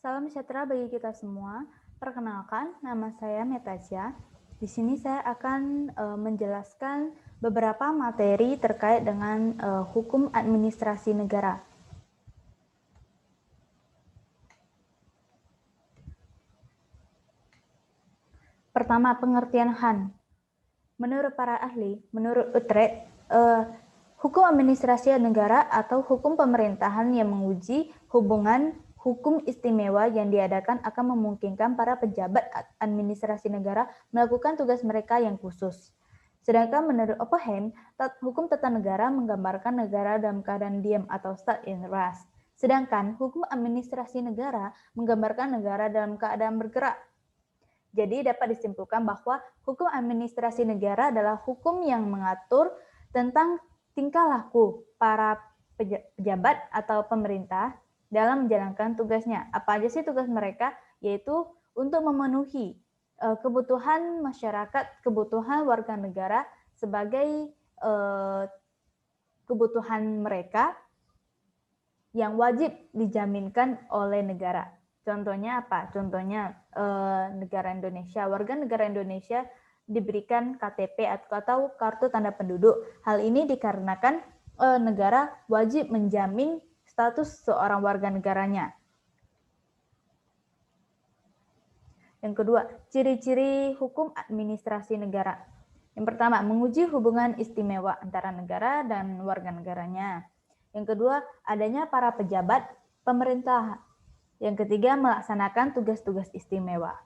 Salam sejahtera bagi kita semua. Perkenalkan, nama saya Metasya. Di sini saya akan menjelaskan beberapa materi terkait dengan hukum administrasi negara. Pertama, pengertian HAN. Menurut para ahli, menurut Utrecht, hukum administrasi negara atau hukum pemerintahan yang menguji hubungan hukum istimewa yang diadakan akan memungkinkan para pejabat administrasi negara melakukan tugas mereka yang khusus. Sedangkan menurut Oppenheim, hukum tata negara menggambarkan negara dalam keadaan diam atau state in rest. Sedangkan hukum administrasi negara menggambarkan negara dalam keadaan bergerak. Jadi dapat disimpulkan bahwa hukum administrasi negara adalah hukum yang mengatur tentang tingkah laku para pejabat atau pemerintah dalam menjalankan tugasnya. Apa aja sih tugas mereka? Yaitu untuk memenuhi kebutuhan masyarakat, kebutuhan warga negara sebagai kebutuhan mereka yang wajib dijaminkan oleh negara. Contohnya apa? Contohnya negara Indonesia, warga negara Indonesia diberikan KTP atau kartu tanda penduduk. Hal ini dikarenakan negara wajib menjamin status seorang warga negaranya. Yang kedua, ciri-ciri hukum administrasi negara. Yang pertama, menguji hubungan istimewa antara negara dan warga negaranya. Yang kedua, adanya para pejabat pemerintah. Yang ketiga, melaksanakan tugas-tugas istimewa.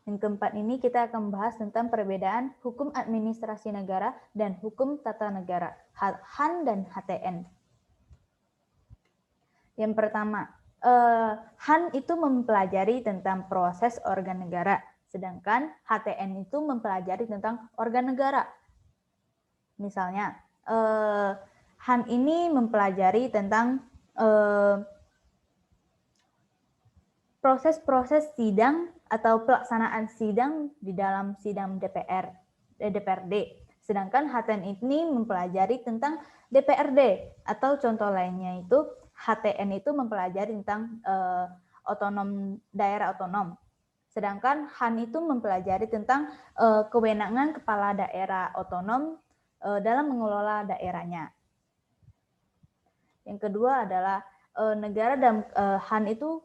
Yang keempat ini kita akan membahas tentang perbedaan hukum administrasi negara dan hukum tata negara, HAN dan HTN. Yang pertama, HAN itu mempelajari tentang proses organ negara, sedangkan HTN itu mempelajari tentang organ negara. Misalnya, HAN ini mempelajari tentang proses-proses sidang atau pelaksanaan sidang di dalam sidang DPRD. Sedangkan HTN ini mempelajari tentang DPRD atau contoh lainnya itu HTN itu mempelajari tentang daerah otonom. Sedangkan HAN itu mempelajari tentang kewenangan kepala daerah otonom dalam mengelola daerahnya. Yang kedua adalah negara dalam HAN itu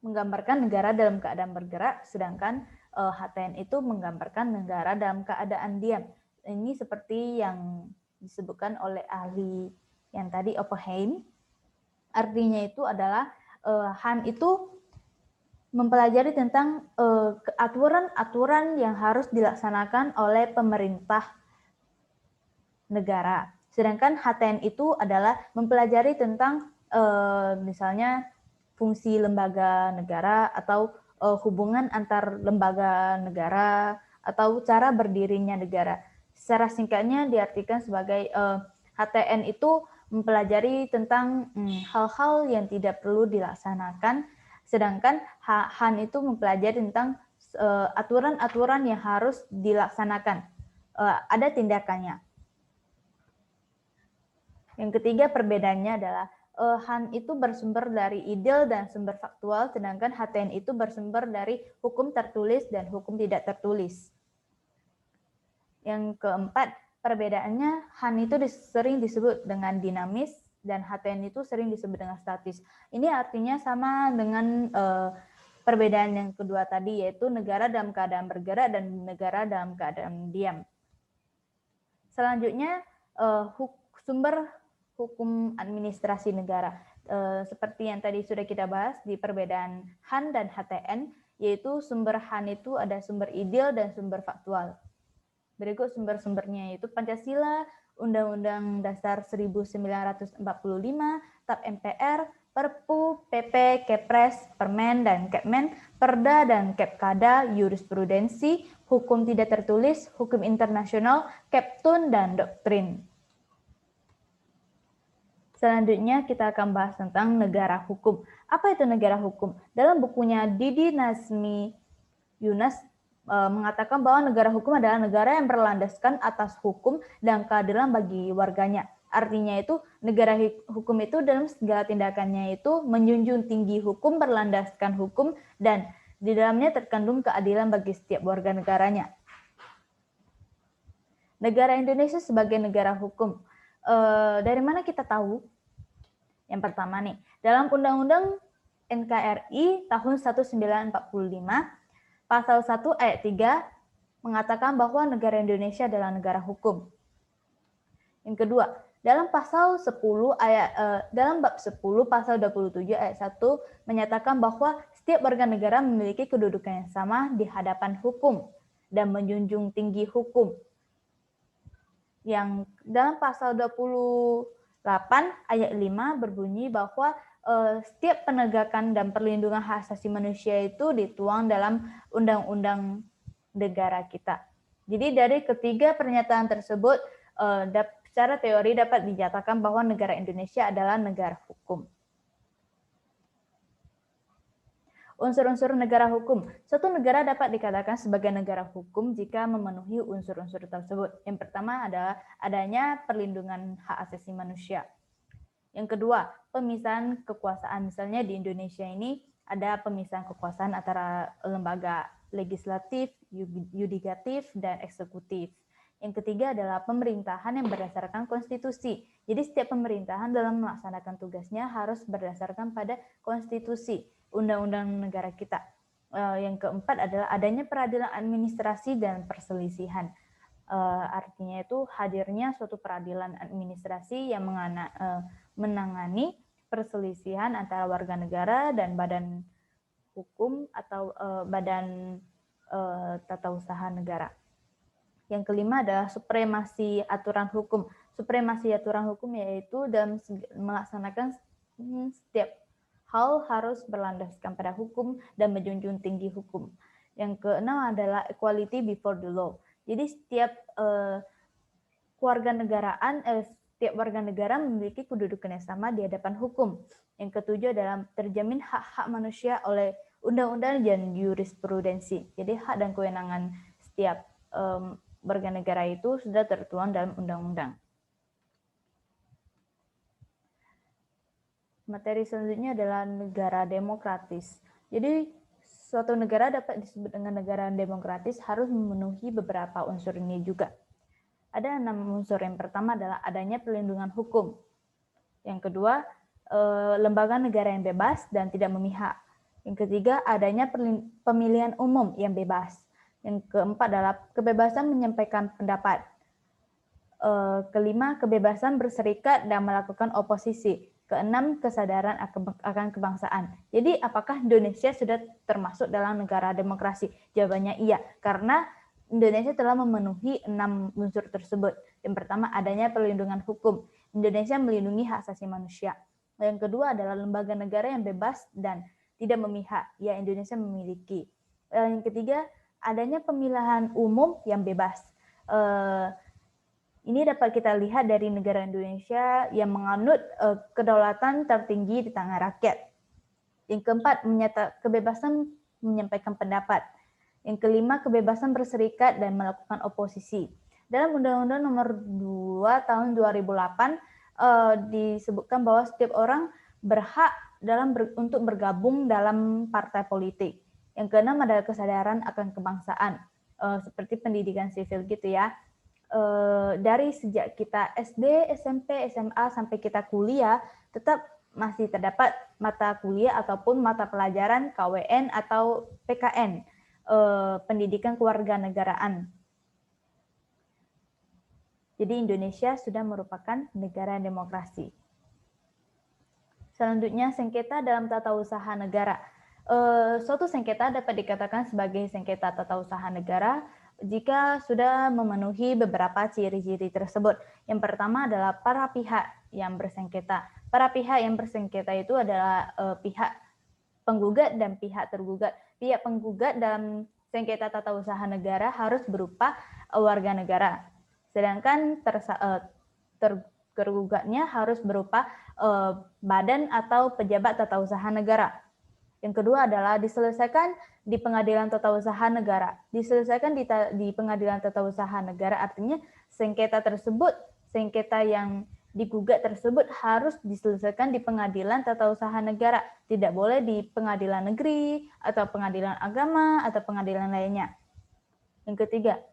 menggambarkan negara dalam keadaan bergerak, sedangkan HTN itu menggambarkan negara dalam keadaan diam. Ini seperti yang disebutkan oleh ahli yang tadi Oppenheim. Artinya itu adalah HAN itu mempelajari tentang aturan-aturan yang harus dilaksanakan oleh pemerintah negara. Sedangkan HTN itu adalah mempelajari tentang misalnya fungsi lembaga negara atau hubungan antar lembaga negara atau cara berdirinya negara. Secara singkatnya diartikan sebagai HTN itu mempelajari tentang hal-hal yang tidak perlu dilaksanakan, sedangkan HAN itu mempelajari tentang aturan-aturan yang harus dilaksanakan. Ada tindakannya. Yang ketiga perbedaannya adalah HAN itu bersumber dari ideal dan sumber faktual, sedangkan HTN itu bersumber dari hukum tertulis dan hukum tidak tertulis. Yang keempat, perbedaannya HAN itu sering disebut dengan dinamis dan HTN itu sering disebut dengan statis. Ini artinya sama dengan perbedaan yang kedua tadi, yaitu negara dalam keadaan bergerak dan negara dalam keadaan diam. Selanjutnya, sumber hukum administrasi negara. Seperti yang tadi sudah kita bahas di perbedaan HAN dan HTN, yaitu sumber HAN itu ada sumber ideal dan sumber faktual. Berikut sumber-sumbernya yaitu Pancasila, Undang-Undang Dasar 1945, TAP MPR, Perpu, PP, Kepres, Permen dan Kepmen, Perda dan Kepkada, jurisprudensi, hukum tidak tertulis, hukum internasional, Keptun dan doktrin. Selanjutnya kita akan bahas tentang negara hukum. Apa itu negara hukum? Dalam bukunya Didi Nazmi Yunus mengatakan bahwa negara hukum adalah negara yang berlandaskan atas hukum dan keadilan bagi warganya. Artinya itu negara hukum itu dalam segala tindakannya itu menjunjung tinggi hukum, berlandaskan hukum, dan di dalamnya terkandung keadilan bagi setiap warga negaranya. Negara Indonesia sebagai negara hukum. Dari mana kita tahu? Yang pertama nih, dalam Undang-Undang NKRI tahun 1945, Pasal 1 ayat 3 mengatakan bahwa negara Indonesia adalah negara hukum. Yang kedua, dalam pasal 10 dalam bab 10 pasal 27 ayat 1 menyatakan bahwa setiap warga negara memiliki kedudukan yang sama di hadapan hukum dan menjunjung tinggi hukum. Yang dalam pasal 28 ayat 5 berbunyi bahwa setiap penegakan dan perlindungan hak asasi manusia itu dituang dalam undang-undang negara kita. Jadi dari ketiga pernyataan tersebut secara teori dapat dinyatakan bahwa negara Indonesia adalah negara hukum. Unsur-unsur negara hukum. Suatu negara dapat dikatakan sebagai negara hukum jika memenuhi unsur-unsur tersebut. Yang pertama adalah adanya perlindungan hak asasi manusia. Yang kedua, pemisahan kekuasaan. Misalnya di Indonesia ini ada pemisahan kekuasaan antara lembaga legislatif, yudikatif, dan eksekutif. Yang ketiga adalah pemerintahan yang berdasarkan konstitusi. Jadi setiap pemerintahan dalam melaksanakan tugasnya harus berdasarkan pada konstitusi, undang-undang negara kita. Yang keempat adalah adanya peradilan administrasi dan perselisihan. Artinya itu hadirnya suatu peradilan administrasi yang menangani perselisihan antara warga negara dan badan hukum atau badan tata usaha negara. Yang kelima adalah supremasi aturan hukum. Supremasi aturan hukum yaitu dalam melaksanakan setiap hal harus berlandaskan pada hukum dan menjunjung tinggi hukum. Yang keenam adalah equality before the law. Jadi setiap setiap warga negara memiliki kedudukan yang sama di hadapan hukum. Yang ketujuh adalah terjamin hak-hak manusia oleh undang-undang dan jurisprudensi. Jadi hak dan kewenangan setiap warga negara itu sudah tertuang dalam undang-undang. Materi selanjutnya adalah negara demokratis. Jadi suatu negara dapat disebut dengan negara demokratis harus memenuhi beberapa unsur ini juga. Ada 6 unsur. Yang pertama adalah adanya perlindungan hukum. Yang kedua, lembaga negara yang bebas dan tidak memihak. Yang ketiga, adanya pemilihan umum yang bebas. Yang keempat adalah kebebasan menyampaikan pendapat. Kelima, kebebasan berserikat dan melakukan oposisi. Keenam, kesadaran akan kebangsaan. Jadi, apakah Indonesia sudah termasuk dalam negara demokrasi? Jawabannya iya, karena Indonesia telah memenuhi 6 unsur tersebut. Yang pertama, adanya perlindungan hukum. Indonesia melindungi hak asasi manusia. Yang kedua adalah lembaga negara yang bebas dan tidak memihak. Ya, Indonesia memiliki. Yang ketiga, adanya pemilihan umum yang bebas. Ini dapat kita lihat dari negara Indonesia yang menganut kedaulatan tertinggi di tangan rakyat. Yang keempat, kebebasan menyampaikan pendapat. Yang kelima, kebebasan berserikat dan melakukan oposisi. Dalam Undang-Undang Nomor 2 Tahun 2008 disebutkan bahwa setiap orang berhak untuk bergabung dalam partai politik. Yang keenam adalah kesadaran akan kebangsaan, seperti pendidikan sivil gitu ya. Dari sejak kita SD, SMP, SMA sampai kita kuliah, tetap masih terdapat mata kuliah ataupun mata pelajaran KWN atau PKN, pendidikan kewarganegaraan. Jadi Indonesia sudah merupakan negara demokrasi. Selanjutnya, sengketa dalam tata usaha negara. Suatu sengketa dapat dikatakan sebagai sengketa tata usaha negara jika sudah memenuhi beberapa ciri-ciri tersebut. Yang pertama adalah para pihak yang bersengketa. Para pihak yang bersengketa itu adalah pihak penggugat dan pihak tergugat. Pihak penggugat dalam sengketa tata usaha negara harus berupa warga negara. Sedangkan tergugatnya harus berupa badan atau pejabat tata usaha negara. Yang kedua adalah diselesaikan di pengadilan tata usaha negara. Diselesaikan di pengadilan tata usaha negara artinya sengketa tersebut, sengketa yang digugat tersebut harus diselesaikan di pengadilan tata usaha negara, tidak boleh di pengadilan negeri atau pengadilan agama atau pengadilan lainnya. Yang ketiga,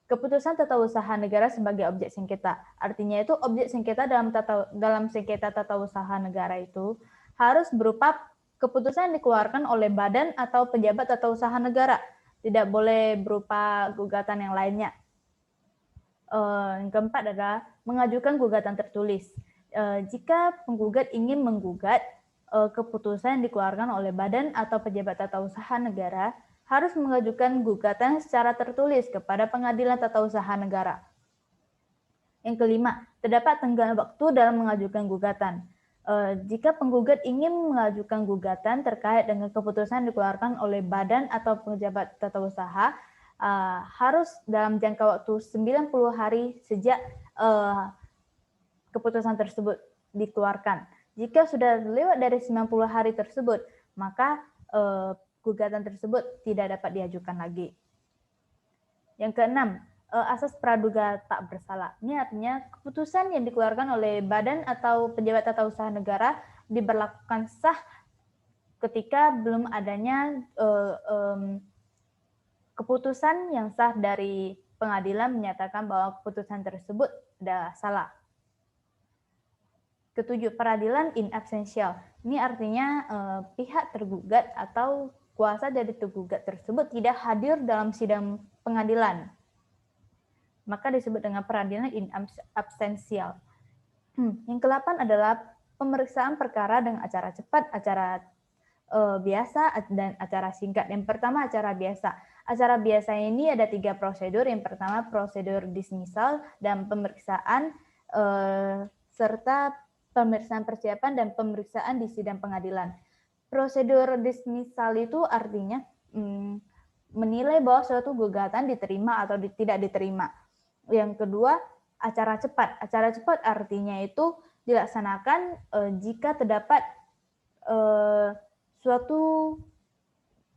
keputusan tata usaha negara sebagai objek sengketa. Artinya itu objek sengketa dalam sengketa tata usaha negara itu harus berupa keputusan yang dikeluarkan oleh badan atau pejabat tata usaha negara. Tidak boleh berupa gugatan yang lainnya. Yang keempat adalah mengajukan gugatan tertulis. Jika penggugat ingin menggugat keputusan yang dikeluarkan oleh badan atau pejabat tata usaha negara, harus mengajukan gugatan secara tertulis kepada pengadilan tata usaha negara. Yang kelima, terdapat tenggang waktu dalam mengajukan gugatan. Jika penggugat ingin mengajukan gugatan terkait dengan keputusan yang dikeluarkan oleh badan atau pejabat tata usaha, harus dalam jangka waktu 90 hari sejak keputusan tersebut dikeluarkan. Jika sudah lewat dari 90 hari tersebut, maka gugatan tersebut tidak dapat diajukan lagi. Yang keenam, asas praduga tak bersalah. Ini artinya keputusan yang dikeluarkan oleh badan atau pejabat tata usaha negara diberlakukan sah ketika belum adanya keputusan yang sah dari pengadilan menyatakan bahwa keputusan tersebut adalah salah. Ketujuh, peradilan in absentia. Ini artinya pihak tergugat atau kuasa dari tergugat tersebut tidak hadir dalam sidang pengadilan. Maka disebut dengan peradilan in absentia. Yang ke-8 adalah pemeriksaan perkara dengan acara cepat, acara biasa, dan acara singkat. Yang pertama acara biasa. Acara biasa ini ada 3 prosedur. Yang pertama prosedur dismissal dan pemeriksaan serta pemeriksaan persiapan dan pemeriksaan di sidang pengadilan. Prosedur dismissal itu artinya menilai bahwa suatu gugatan diterima atau tidak diterima. Yang kedua, acara cepat. Acara cepat artinya itu dilaksanakan jika terdapat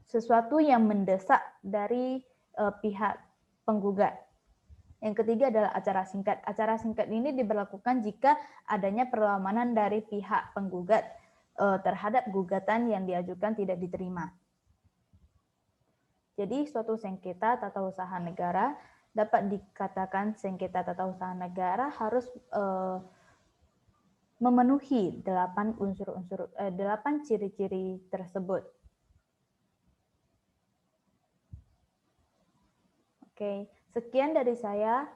sesuatu yang mendesak dari pihak penggugat. Yang ketiga adalah acara singkat. Acara singkat ini diberlakukan jika adanya perlawanan dari pihak penggugat terhadap gugatan yang diajukan tidak diterima. Jadi suatu sengketa tata usaha negara dapat dikatakan sengketa tata usaha negara harus memenuhi 8 ciri-ciri tersebut. Oke, sekian dari saya.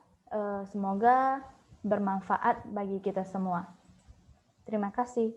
Semoga bermanfaat bagi kita semua. Terima kasih.